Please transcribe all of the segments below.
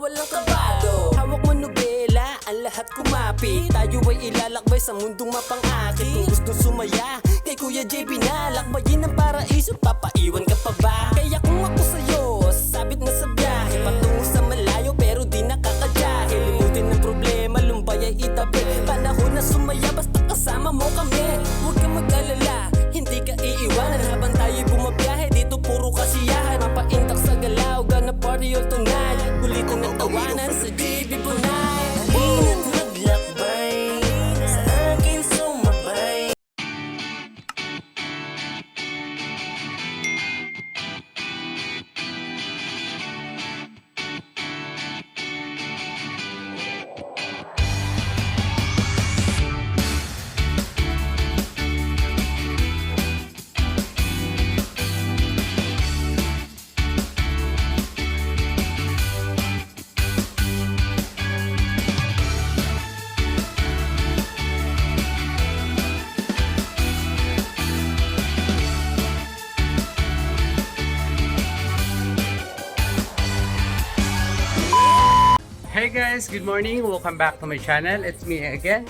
bawal ang kabado. Hawak mo nobela, ang lahat kumapit. Tayo ay ilalakbay sa mundong mapang-akit. Kung gusto sumaya, kay Kuya JB na lakbayin ang paraiso, papaiwan ka pa ba? Kaya kung ako sa'yo, sabit na sa biyahe, patungo sa malayo pero di nakakadyahe. Limutin ng problema, lumbay ay itabi. Panahon na sumaya, basta kasama mo kami. Huwag kang mag-alala, hindi ka iiwanan. Habang tayo'y bumabiyahe, dito puro kasiyahan. Mapaintak sa galaw, gonna party all tonight. Kulitin ng tawanan sa JB Bunay. Halina't maglakbay, sa akin sumabay. Hey guys, good morning. Welcome back to my channel. It's me again,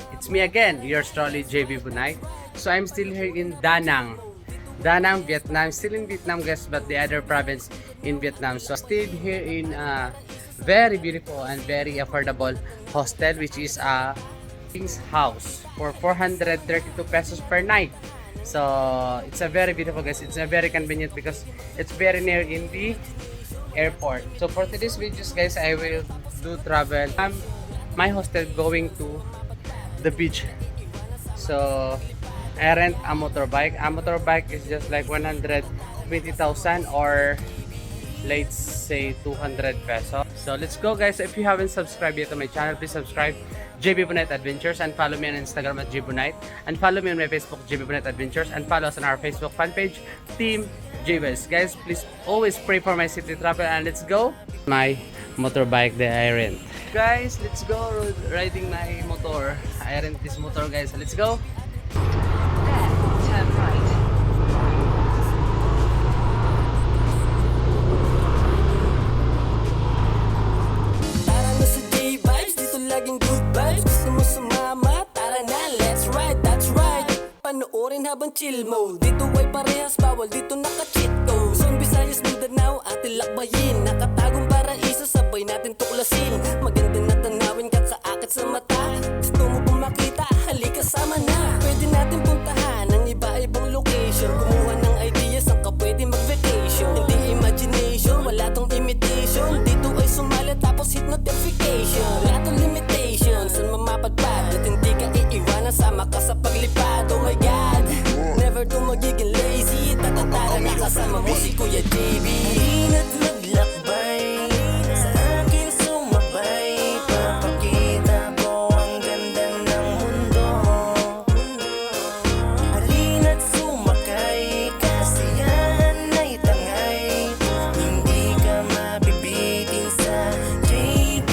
your trolley JB Bunay. So I'm still here in Da Nang, Vietnam. Still in Vietnam guys, but the other province in Vietnam. So stayed here in a very beautiful and very affordable hostel, which is a King's House for 432 pesos per night. So it's a very beautiful guys. It's a very convenient because it's very near in the airport. So for today's videos guys, I will do travel. My hostel going to the beach. So I rent a motorbike. A motorbike is just like 120,000 or let's say 200 pesos. So let's go guys. If you haven't subscribed yet to my channel, please subscribe JB Bunay Adventures and follow me on Instagram at JB Bunay, and follow me on my Facebook JB Bunay Adventures, and follow us on our Facebook fan page Team JBS. Guys, please always pray for my city travel, and let's go. My motorbike that I rent. Guys, let's go riding my motor. I rent this motor guys. Let's go. Turn right. Tara na sa J-Vibes, dito laging good vibes. Gusto mo sumama? Tara na, let's ride, that's right. Panoorin habang chill mode. Dito ay parehas bawal, dito naka-cheat code. Luzon, Visayas, Mindanao, ating lakbayin. Nakatagong paraiso, sabay natin tuklasin. Maganda na tanawin, kakaakit sa mata. Gusto mo bang makita? Halika sama na. Pwede natin puntahan ang iba-ibang location. Kumuha ng ideas, ang ka pwede mag-vacation. Hindi imagination, wala tong imitation. Dito ay sumali tapos hit notification. Wala tong limitation, saan mamapadpad. At hindi ka iiwanan, sama ka sa paglipad. Oh my God, never to magiging lazy. Tatatara na kasama mo si Kuya JB. Halina't maglakbay, sa akin sumabay. Papakita ko ang ganda ng mundo. Halina't sumakay, kasiyahan ay tangay. Hindi ka mabibitin sa JB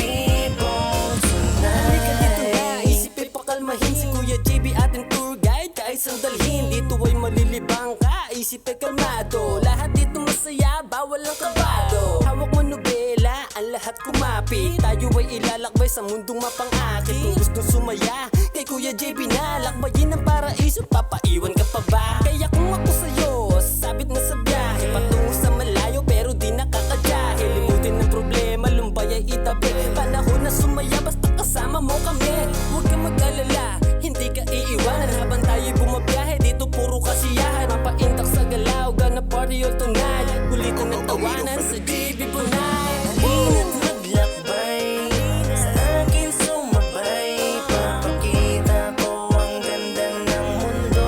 Bones Tonight. Halika dito na, isipin pakalmahin. Si Kuya JB ating tour guide. Kahit sandalhin, dito ay malilibang ka. Isipin kalmado, lahat dito masaya, bawal ang kabado. Hawak mo nobela, ang lahat kumapit. Tayo ay ilalakbay sa mundong mapang-akit. Kung gusto sumaya, kay Kuya JB na lakbayin ang paraiso, papaiwan ka pa ba? Kaya kung ako sa'yo, sabit na sa biyahe, patungo sa malayo pero di nakakadyahe. Limutin ng problema, lumbay ay itabi. Panahon na sumaya, basta kasama mo kami. Huwag kang mag-alala, hindi ka iiwanan. Habang tayo'y bumabiyahe, dito puro kasiyahan. Mapaintak sa galaw, gonna party all tonight. Kulitin ng tawanan sa JB Bunay. Halina't maglakbay, sa akin sumabay. Papakita ko ang ganda ng mundo.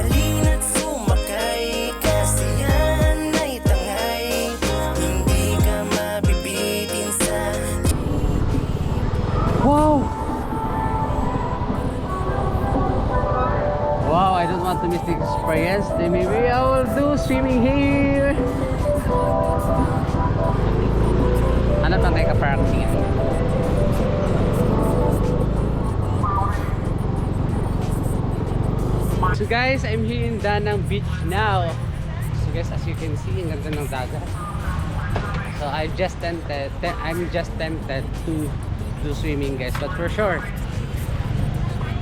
Halina't sumakay, kasiyahan ay tangay. Hindi ka mabibitin sa Wow! Wow, I don't want to miss the experience. Then maybe I will do swimming here. Ano pa tayo ka-parking? So guys, I'm here in Da Nang Beach now. So guys, as you can see, ang ganda ng dagat. So So I'm just tempted to do swimming guys, but for sure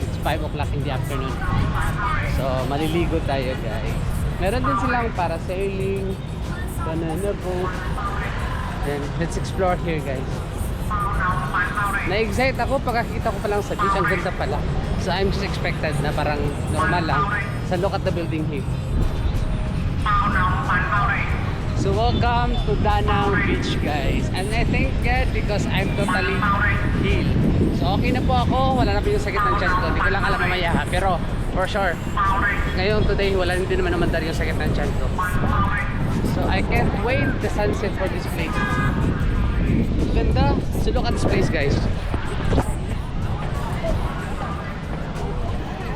it's 5 o'clock in the afternoon. So maliligo tayo guys. Meron din silang parasailing, banana boat. Then let's explore here guys. Na-excite ako pagkakita ko pa lang sa beach, ang ganda pala. So I'm just expected na parang normal lang. So look at the building here. So welcome to Danang Beach guys. And I thank God because I'm totally healed. So okay na po ako, wala na po yung sakit ng chest ko. Hindi ko lang alam mamaya ha. Pero for sure, ngayon today wala din naman namandar yung sakit ng chest ko. So I can't wait the sunset for this place. Ganda. So look at this place guys.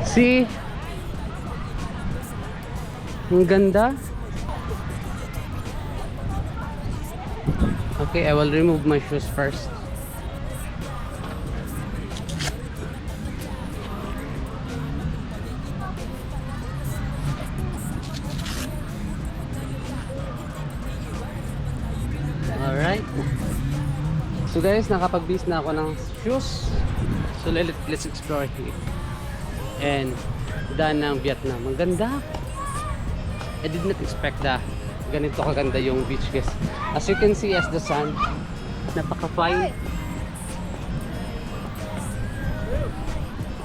See? Ang ganda. Okay, I will remove my shoes first. Alright. So guys, nakapag-bis na ako ng shoes. So let's explore here. And Danang, Vietnam. Ang ganda. I did not expect that ganito kaganda yung beach guys. As you can see, as the sun, napaka-fine.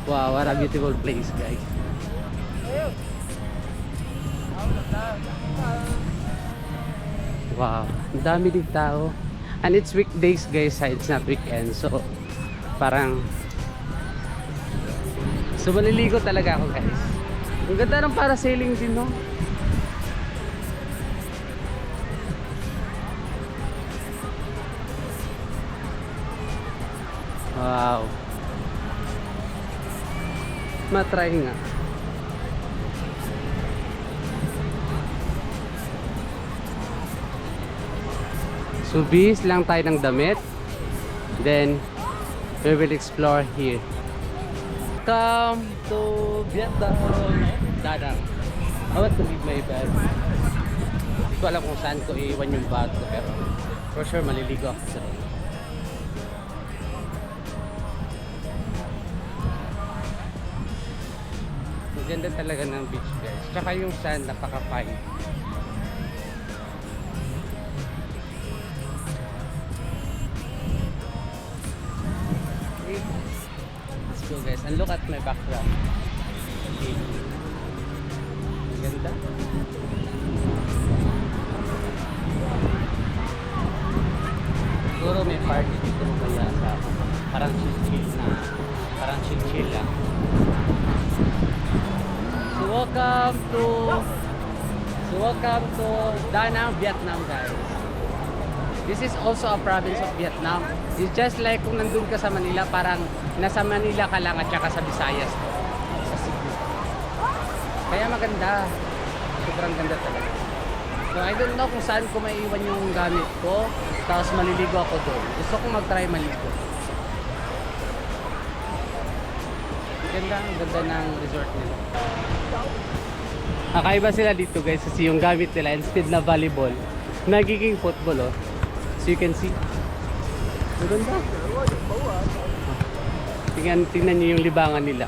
Wow, what a beautiful place guys. Wow, ang dami din tao. And it's weekdays guys, it's not weekend. So parang so maliligo talaga ako guys. Ang ganda ng parasailing din no. Wow. Matry nga. So bis lang tayo ng damit. Then we will explore here. Come to Vietnam. Danang. I want to leave my bag. Hindi ko alam kung saan ko iiwan yung bag ko, pero for sure maliligo ako sa doon. Ganda talaga ng beach guys. Tsaka yung sand napaka-fine. Okay. Let's go guys. And look at my background. Okay. Ganda. Siguro may party dito kaya sa parang chill na. Parang chill lang. So welcome to Danang, Vietnam guys. This is also a province of Vietnam. It's just like kung nandun ka sa Manila, parang nasa Manila ka lang at saka sa Visayas sa Cebu. Kaya maganda. Sobrang ganda talaga. So I don't know kung saan ko maiiwan yung gamit ko. Tapos maliligo ako doon. Gusto kong mag-try maligo. Ganda, ang ganda ng resort nila. Kakaiba sila dito guys kasi yung gamit nila instead na volleyball, nagiging football oh. So you can see. Ang ganda. Tingnan nyo yung libangan nila.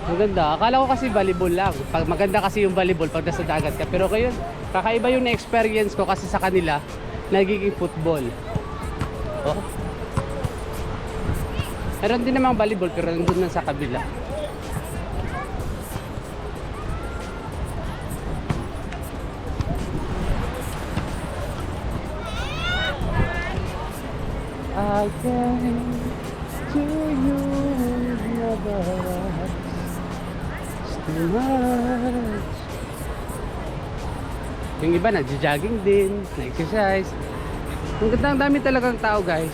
Ang ganda. Akala ko kasi volleyball lang. Maganda kasi yung volleyball pag nasa dagat ka. Pero ngayon, kakaiba yung na-experience ko kasi sa kanila, nagiging football. Oh. Meron din namang volleyball pero nandun lang sa kabila. I came to you never too much. Yung iba nagja-jogging din, na-exercise. Ang ganda, ang dami talagang tao guys.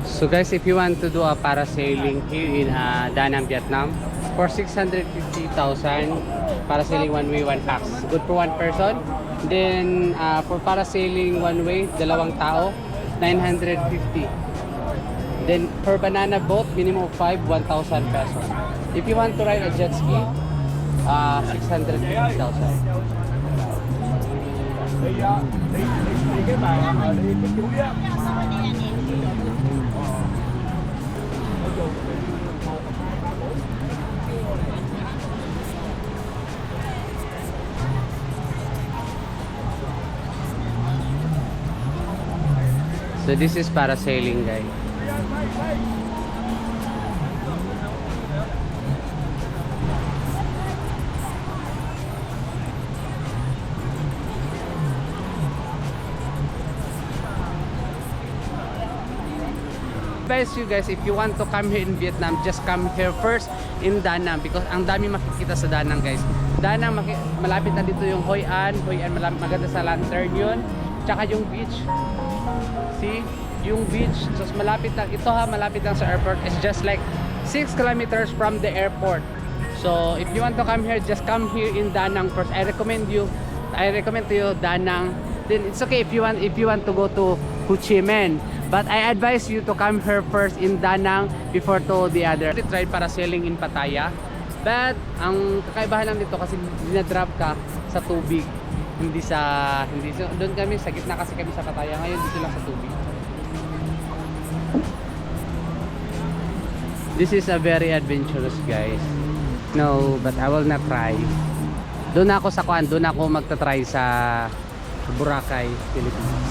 So guys, if you want to do a parasailing here in Danang, Vietnam, for 650,000 parasailing one way, one pax. Good for one person. Then for parasailing one way, dalawang tao, 950. Then per banana boat, minimum of 5, 1,000 pesos. If you want to ride a jet ski, 650,000. cái bàn mà đi cái chuối á. So this is parasailing, guys. Advise you guys, if you want to come here in Vietnam, just come here first in Da Nang because ang dami makikita sa Da Nang, guys. Da Nang, malapit na dito yung Hoi An. Maganda sa lantern yun. Tsaka yung beach. See? Yung beach. So malapit lang. Ito ha, malapit lang sa airport. It's just like 6 kilometers from the airport. So if you want to come here, just come here in Da Nang first. I recommend to you Da Nang. Then it's okay if you want to go to Ho Chi Minh. But I advise you to come here first in Da Nang before to the other. I tried parasailing in Pattaya. But ang kakaibahan lang dito kasi dinadrop ka sa tubig. Doon kami sa gitna kasi kami sa Pattaya. Ngayon dito lang sa tubig. This is a very adventurous, guys. No, but I will not try. Doon ako sa kuan, doon ako magta-try sa Boracay, Philippines.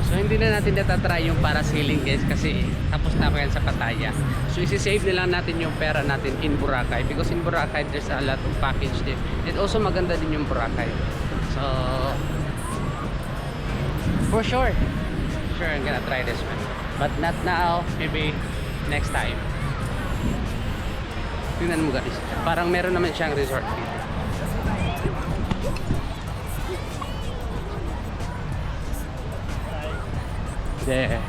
So hindi na natin natatry yung parasailing, guys, kasi tapos na ako yan sa Pattaya. So isi-save na lang natin yung pera natin in Boracay because in Boracay there's a lot of package there. And also maganda din yung Boracay. So for sure I'm gonna try this one. But not now, maybe next time. Tingnan mo, guys. Parang meron naman siyang resort dito. There.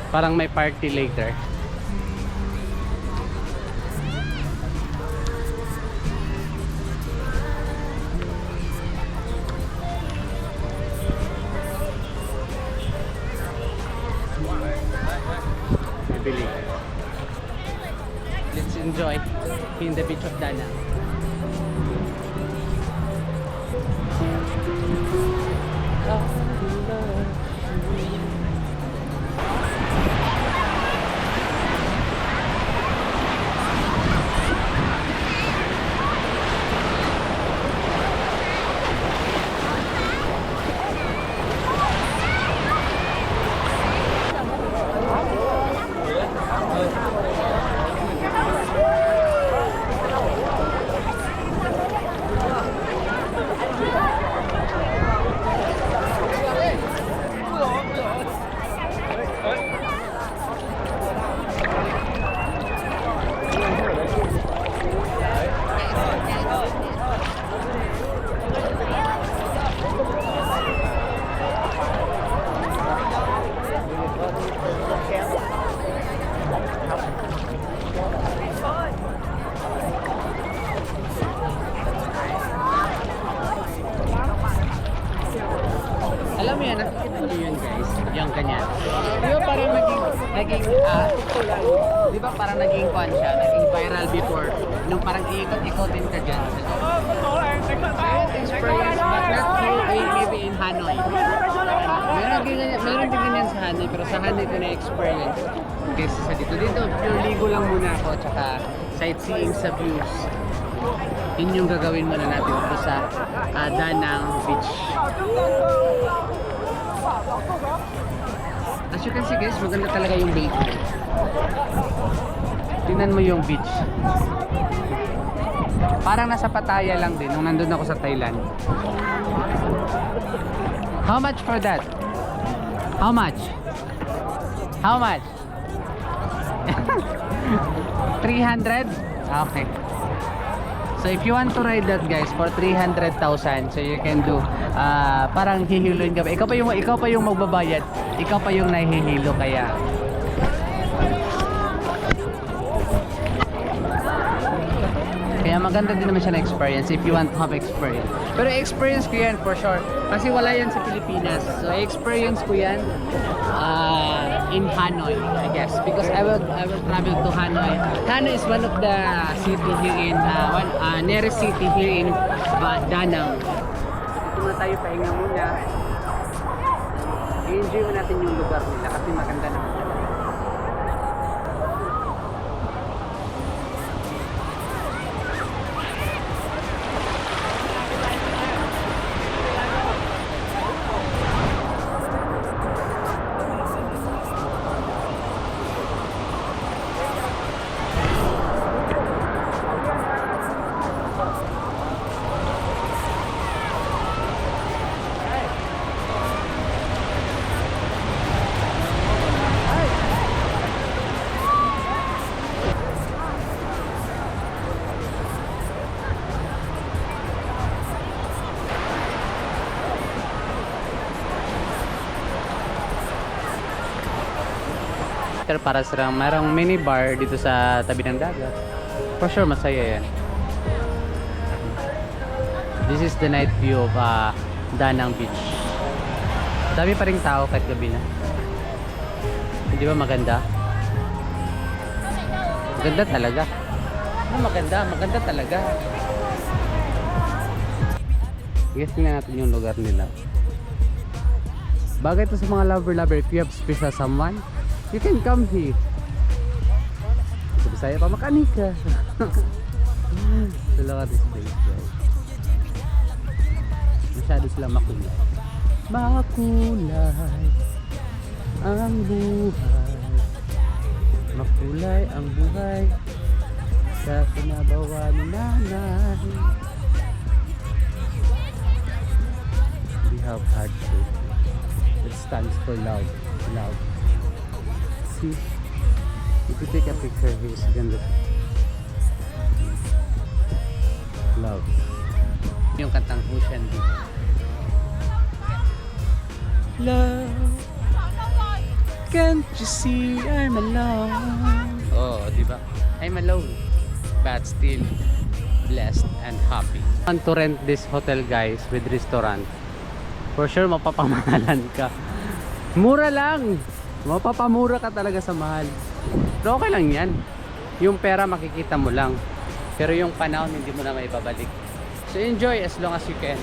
Parang may party later. Bibili. Let's enjoy in the beach of Da Nang. Alam mo yan, nakikita nyo yun, guys. Yung ganyan. Di ba parang di ba parang naging kwan siya, naging viral before, nung parang iikot-ikotin ka dyan. Experience, but not here, maybe in Hanoi. Meron din ganyan sa Hanoi, pero sa Hanoi ko na-experience. Kasi sa dito, pure ligo lang muna ako, tsaka sightseeing sa views. Yun yung gagawin muna natin dito sa Da Nang Beach. As you can see, guys, maganda talaga yung beach. Tingnan mo yung beach. Parang nasa Pattaya lang din nung nandun ako sa Thailand. How much for that? How much? How much? 300? Okay. So if you want to ride that, guys, for 300,000, so you can do parang hihiluin ka pa. Ikaw pa yung magbabayad. Ikaw pa yung nahihilo kaya. Kaya maganda din naman siya na experience if you want to have experience. Pero experience ko yan for sure. Kasi wala yan sa Pilipinas. So experience ko yan. in Hanoi, I guess, because I will travel to Hanoi. Hanoi is one of the city here in nearest city here in Da Nang. Dito muna tayo, pahinga muna. I-enjoy mo natin yung lugar nila kasi maganda naman talaga. Para sa merong mini bar dito sa tabi ng dagat. For sure masaya yan. This is the night view of Da Nang Beach. Dami pa ring tao kahit gabi na. Hindi ba maganda? Maganda talaga. Ano maganda? Maganda talaga. Guess nga natin yung lugar nila. Bagay to sa mga lover-lover. If you have special someone, you can come here. Sa Bisaya pa makanika. So look at this place, guys. Masyado sila makulay. Makulay ang buhay. Makulay ang buhay sa sinabawa ni nanay. We have hardship. It stands for love. Love. See, if you take a picture here, it's ganda. Love. Yung kantang Ocean Deep. Love, can't you see I'm alone? Oh, di ba? I'm alone, but still blessed and happy. I want to rent this hotel, guys, with restaurant. For sure, mapapamahalan ka. Mura lang! Mapapamura ka talaga sa mahal. Pero okay lang yan. Yung pera makikita mo lang. Pero yung panahon hindi mo na maibabalik. So enjoy as long as you can.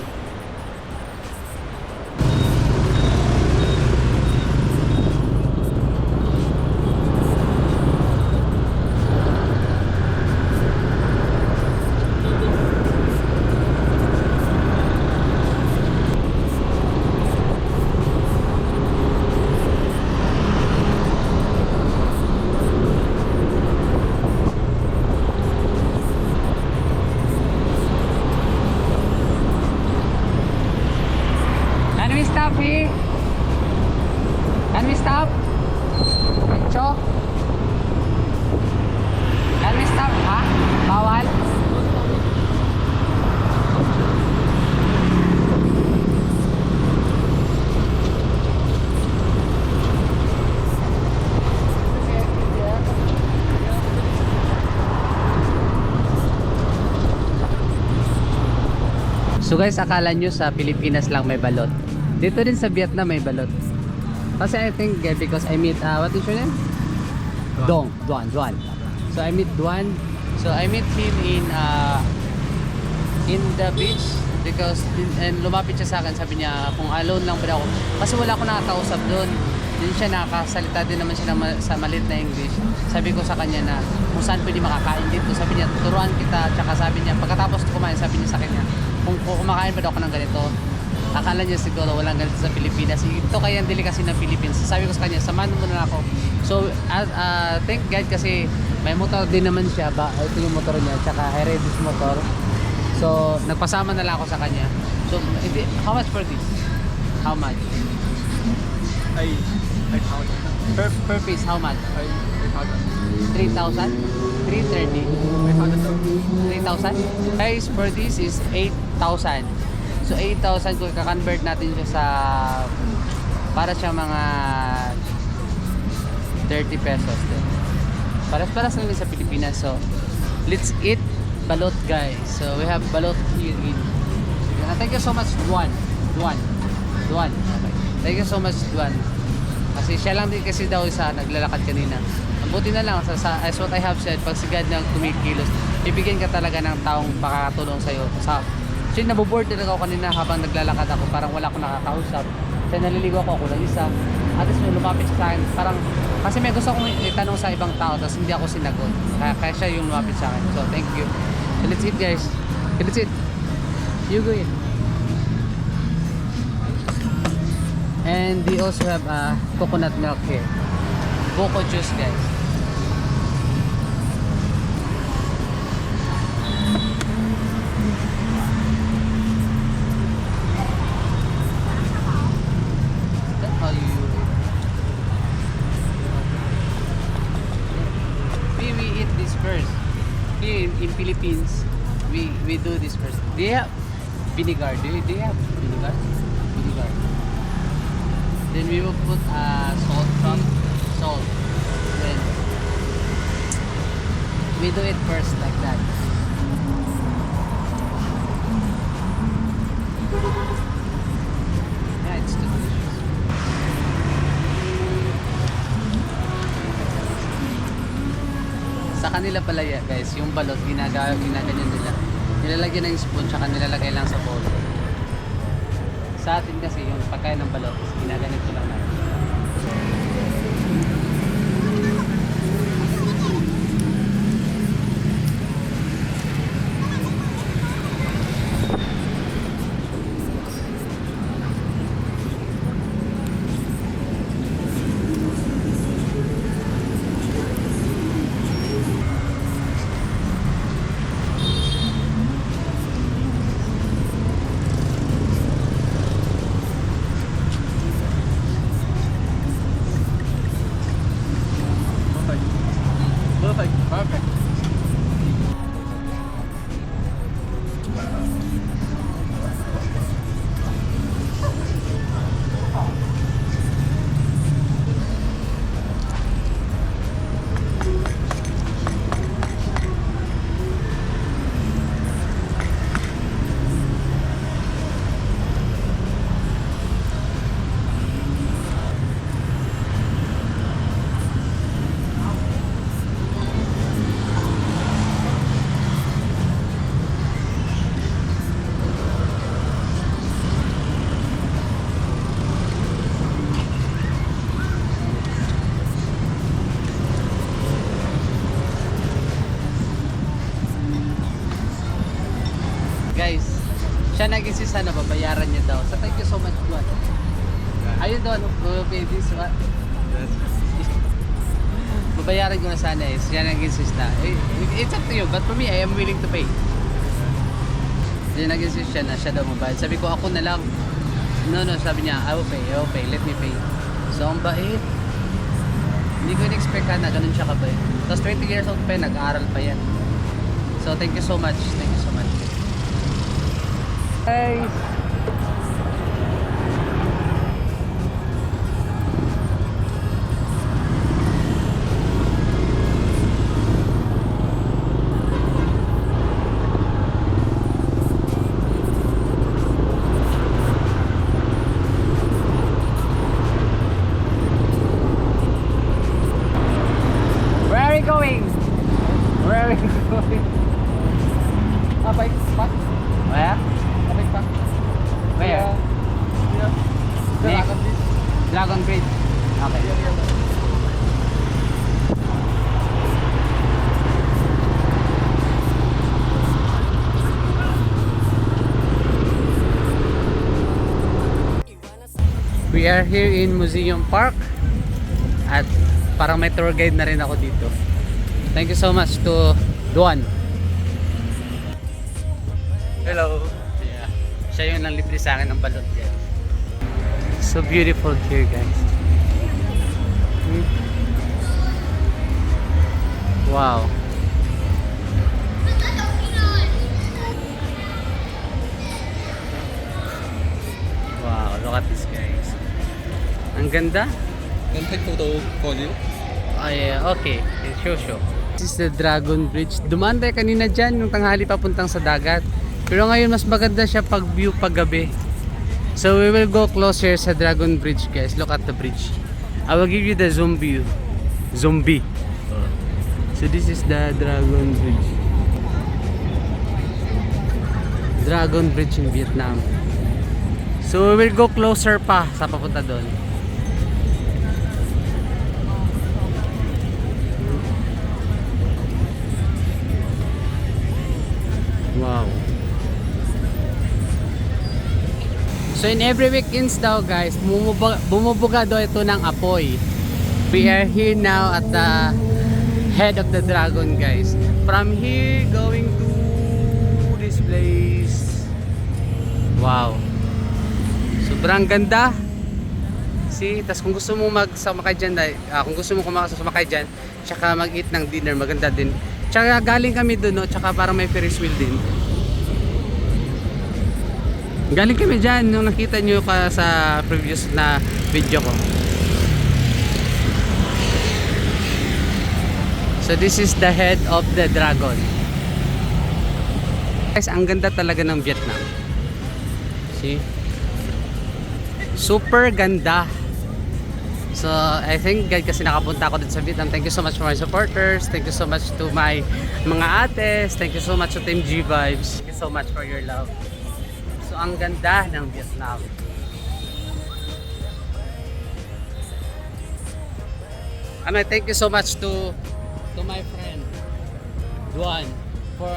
Can we stop here? Can we stop? Cho? Can we stop? Ha? Bawal? So guys, akala nyo sa Pilipinas lang may balot. Dito din sa Vietnam may balot. Kasi I think because I meet, what is your name? Duan. So I meet Duan. So I meet him in the beach because and lumapit siya sa akin, sabi niya kung alone lang ba ako. Kasi wala akong nakakausap doon. Din siya nakakasalita din naman siya sa maliit na English. Sabi ko sa kanya na kung saan pwede makakain dito. Sabi niya tuturuan kita. Tsaka sabi niya pagkatapos kumain, sabi niya sa kanya kung kumakain ba daw ako ng ganito. Akala niya siguro walang ganito sa Pilipinas. Ito kaya ang delicacy ng Philippines. Sabi ko sa kanya, samahan mo na ako. So, thank God kasi may motor din naman siya. Ito yung motor niya. Tsaka I ride this motor. So, nagpasama na lang ako sa kanya. So, how much for this? How much? I found Per piece, how much? 3,000? 330? 3,000? Guys, for this is 8,000. So 8,000 kung i-convert natin siya sa para siya mga 30 pesos din. Paras-paras lang din sa Pilipinas. So let's eat balot, guys. So we have balot here in. Thank you so much, Duan. Okay. Thank you so much, Duan. Kasi siya lang din kasi daw isa naglalakad kanina. Ang buti na lang, as what I have said, pag si God na kumikilos, bibigyan ka talaga ng taong makakatulong sa'yo. Actually, naboboard talaga ako kanina habang naglalakad ako. Parang wala akong nakakausap. Kaya naliligo ako lang isa. At least may lumapit sa akin. Parang, kasi may gusto kong itanong sa ibang tao, tapos hindi ako sinagot. Kaya siya yung lumapit sa akin. So, thank you. So, let's eat, guys. Okay, let's eat. You go eat. And they also have coconut milk here. Boko juice, guys. That's how you... We eat this first. Here in Philippines, we do this first. They have vinegar. Do they have vinegar? Vinegar. Then we will put salt. Then we do it first like that. Yeah, it's too delicious. Sa kanila pala yan, guys, yung balot ginaganyan nila. Nilalagyan ng spoon tsaka nilalagay lang sa bowl. Sa atin kasi yung pagkain ng balot, ginaganito lang natin. Perfect. Guys, siya nag-insist na babayaran niya daw. So thank you so much, Juan. Ayun doon, pay this one. Babayaran ko na sana eh. Siya nag-insist na. It's up to you, but for me, I am willing to pay. Siya nag-insist siya na siya daw mabayad. Sabi ko, ako na lang. No, sabi niya, I will pay, let me pay. So, ang bait. Hindi ko in-expect na ganun siya kabait. Tapos 20 years old pa yan, nag-aaral pa yan. So, thank you so much. Thank you so much. Hey! Where are we going? Where are we going? Bike park? Where? Bike park. Where? Dragon Bridge. Dragon Bridge. Okay. We are here in Museum Park at parang may tour guide na rin ako dito. Thank you so much to Duan. Hello. Yeah. Siya yung nanglibre sa akin ng balot yan. So beautiful here, guys. Wow. Wow, look at this, guys. Ang ganda. Can take photo for you? Oh yeah, okay. Show. This is the Dragon Bridge. Dumaan tayo kanina dyan, yung tanghali papuntang sa dagat. Pero ngayon mas maganda siya pag view pag gabi. So we will go closer sa Dragon Bridge, guys. Look at the bridge. I will give you the zombie. Zombie. So this is the Dragon Bridge. Dragon Bridge in Vietnam. So we will go closer pa sa papunta doon. Wow. So in every weekends daw guys, bumubuga daw ito ng apoy. We are here now at the head of the dragon guys. From here going to this place. Wow. Sobrang ganda. See, tas kung gusto mo magsumakay dyan, kung gusto mo sumakay dyan, tsaka mag-eat ng dinner, maganda din. Tsaka galing kami doon, no? Tsaka parang may Ferris wheel din. Galing kami dyan nung nakita nyo ka sa previous na video ko. So this is the head of the dragon. Guys, ang ganda talaga ng Vietnam. See? Super ganda. So I think kasi nakapunta ako dito sa Vietnam. Thank you so much for my supporters. Thank you so much to my mga ates. Thank you so much to Team G Vibes. Thank you so much for your love. So ang ganda ng Vietnam. Thank you so much to my friend Duan for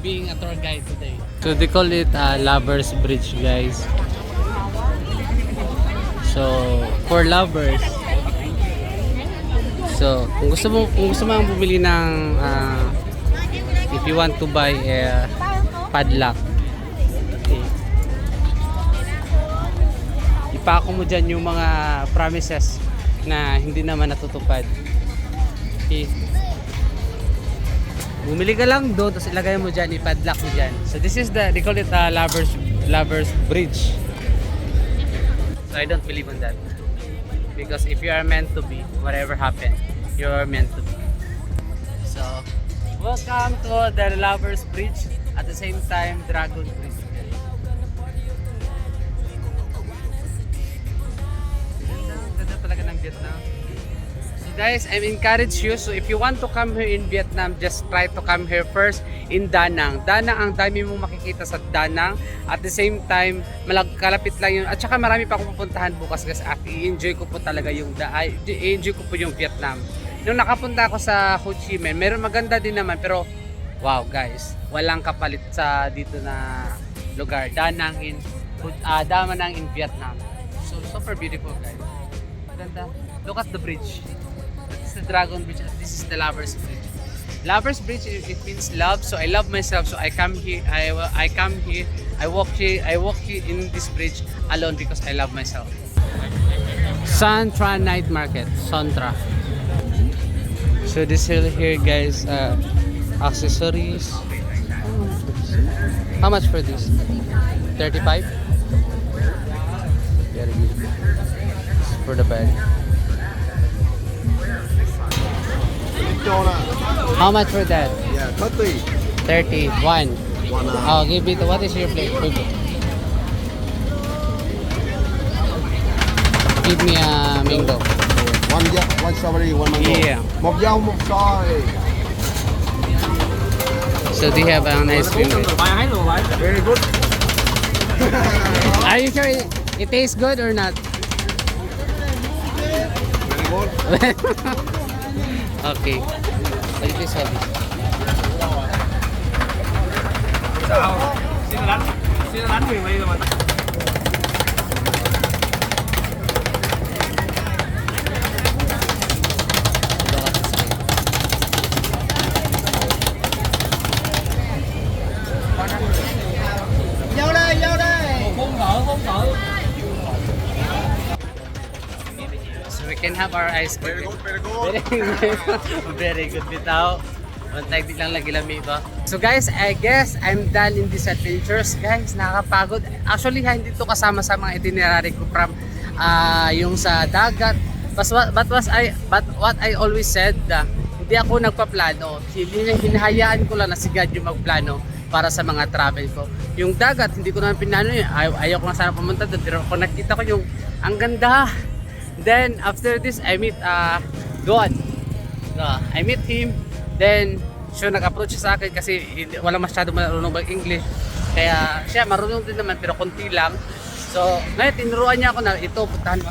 being a tour guide today. So they call it Lovers Bridge guys. So for lovers. So kung gusto mo bumili ng if you want to buy a padlock. Okay. Ipako mo dyan yung mga promises na hindi naman natutupad. Okay. Bumili ka lang doon, tapos ilagay mo dyan, ipadlock mo dyan. So this is they call it Lovers Bridge. So I don't believe on that. Because if you are meant to be, whatever happened, you are meant to be. So, welcome to the Lovers Bridge. At the same time, Dragon Bridge. Ganda talaga ng Vietnam. So guys, I encourage you. So if you want to come here in Vietnam, just try to come here first in Da Nang. Da Nang, ang dami mong makikita sa Da Nang. At the same time, kalapit lang yun. At saka marami pa akong pupuntahan bukas guys. I-enjoy ko po talaga i-enjoy ko po yung Vietnam. Nung nakapunta ako sa Ho Chi Minh, meron maganda din naman, pero wow guys, walang kapalit sa dito na lugar. Da Nang in Vietnam. So super beautiful guys. Ganda. Look at the bridge. This is the Dragon Bridge. This is the Lovers Bridge. Lovers Bridge, it means love. So I love myself. So I come here. I come here. I walk here in this bridge alone because I love myself. Santra Night Market. Santra. So this here guys, accessories. How much for this? 35? Very good. For the bag. How much for that? Yeah, 30. 31. Oh, give it. What is your plate? Give me a mango. One strawberry, one mango. Yeah. Một dâu, một xoài. So they have an ice cream. Very good. Are you sure it tastes good or not? Very good. Okay. But it is heavy. Xin đánh mì mì rồi mà. So we can have our ice cream. Very good. Very good bitaw. Bantay di lang lagi lami ba. So guys, I guess I'm done in these adventures. Guys, nakakapagod. Actually, hindi to kasama sa mga itinerary ko from yung sa dagat. But what I always said, hindi ako nagpaplano. Hinahayaan ko lang na si God yung magplano para sa mga travel ko. Yung dagat, hindi ko naman pinano yun. Ayaw ko na sana pumunta doon. Pero kung nakita ko yung ang ganda Then after this, I meet God. I meet him. Then siya nag-approach sa akin kasi wala masyado marunong mag-English. Kaya siya marunong din naman pero konti lang. So ngayon tinuruan niya ako na ito, puntahan mo.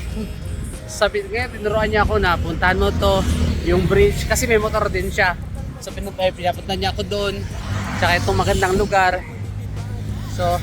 Ngayon tinuruan niya ako na puntahan mo to, yung bridge. Kasi may motor din siya. So pinapunta niya ako doon. Tsaka itong magandang lugar. So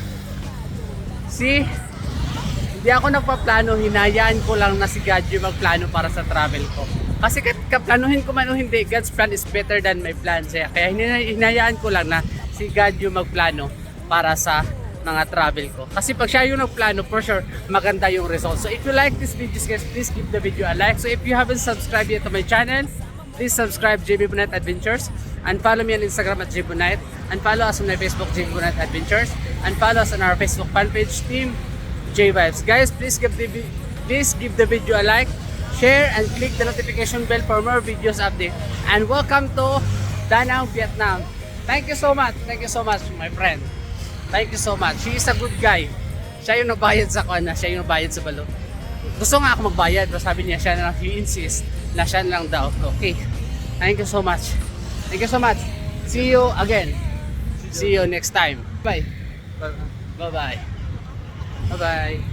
hindi ako nagpaplano, hinayaan ko lang na si God yung magplano para sa travel ko. Kasi kaplanuhin ko man o hindi, God's plan is better than my plans. Kaya hinayaan ko lang na si God yung magplano para sa mga travel ko. Kasi pag siya yung nagplano, for sure, maganda yung result. So if you like this video, guys, please give the video a like. So if you haven't subscribed yet to my channel, please subscribe JB Bunait Adventures. And follow me on Instagram at JB Bunait. And follow us on my Facebook, JB Bunait Adventures. And follow us on our Facebook fan page, Team J Vibes. Guys, please give the video a like, share, and click the notification bell for more videos update. And welcome to Da Nang, Vietnam. Thank you so much, my friend. Thank you so much. He is a good guy. Siya yung nagbayad sa kanya, siya yung nagbayad sa balon. Gusto nga ako magbayad, pero sabi niya siya na lang, he insist na siya na lang daw. Okay. Thank you so much. Thank you so much. See you again. See you next time. Bye. Bye-bye. Bye-bye.